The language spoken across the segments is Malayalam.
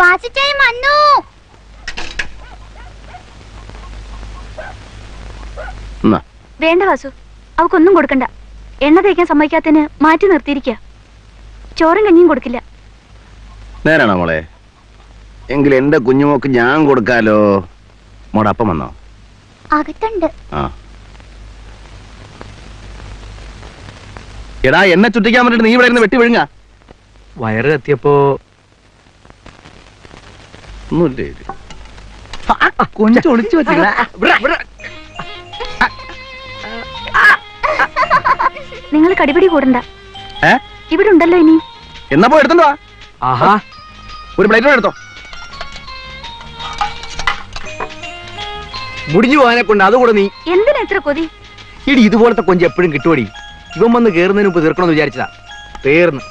വാസിച്ചായി വന്നു. വേണ്ട വാസു, അവക്കൊന്നും കൊടുക്കണ്ട. എണ്ണ തേക്കാൻ സമ്മതിക്കാത്തതിന് മാറ്റി നിർത്തിയിരിക്കുക. ചോറും കഞ്ഞിയും കൊടുക്കില്ല. നേരാണോ മോളെ? എങ്കിൽ എന്റെ കുഞ്ഞുമോക്ക് ഞാൻ കൊടുക്കാലോ. മോടെ അപ്പം വന്നോ? അകത്തുണ്ട്. ആ എടാ, എന്നെ ചുറ്റിക്കാൻ വേണ്ടിട്ട് നീ ഇവിടെ ഇരുന്ന് വെട്ടി വിഴുങ്ങ. വയറ് കത്തിയപ്പോ ഒന്നുമില്ലേ? കൊഞ്ചൊളിച്ചു വെച്ചില്ല. നിങ്ങൾ കടിപിടി കൂടണ്ട. ഇവിടെ ഉണ്ടല്ലോ ഇനി. എന്നാ പോയി എടുത്തോ. ആഹാ, ഒരു പ്ലേറ്റ് എടുത്തോ. മുടിഞ്ഞു പോകാനെ കൊണ്ട് അതുകൂടെ നീ. എന്തിനാ എത്ര കൊതി? ഇടി ഇതുപോലത്തെ കൊഞ്ച് എപ്പോഴും കിട്ടുവടി. ഇവൻ വന്ന് കേറുന്നതിന് മുമ്പ് തീർക്കണമെന്ന് വിചാരിച്ചതാ. തീർന്ന്.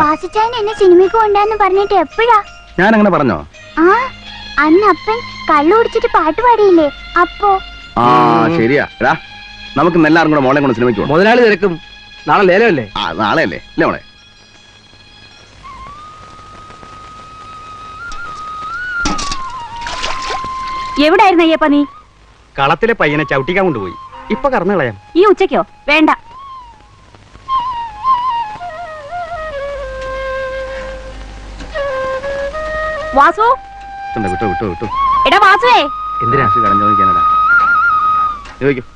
വാസിച്ചായൻ എന്നെ സിനിമയ്ക്ക് കൊണ്ടാന്ന് പറഞ്ഞിട്ട് എപ്പോഴാ? ഞാൻ അങ്ങനെ പറഞ്ഞോ? ആ, അന്ന് അപ്പൻ കള്ളു കുടിച്ചിട്ട് പാട്ട് പാടിയില്ലേ? അപ്പോ ആ ശരിയാ. എടാ, നമുക്ക് എല്ലാവരും കൂടെ മോളെ കൊണ്ട് സിനിമയ്ക്ക് പോകാം. മുതലാളി തിരക്കും. നാളെ ലേലമല്ലേ? ആ നാളെ അല്ലേ? ഇല്ലേ മോളെ? എവിടായിരുന്നു അയ്യപ്പ നീ? കളത്തിലെ പയ്യനെ ചവിട്ടിക്കാൻ കൊണ്ടുപോയി. ഇപ്പൊ കറന്നു കളയാം. ഈ ഉച്ചയ്ക്കോ? വേണ്ട. വാസു, വിട്ടോ വിട്ടോ വിട്ടോ. എടാ വാസുവേ. എന്തിനാ? കടം ചോദിക്കാനടാ. ചോദിക്കും.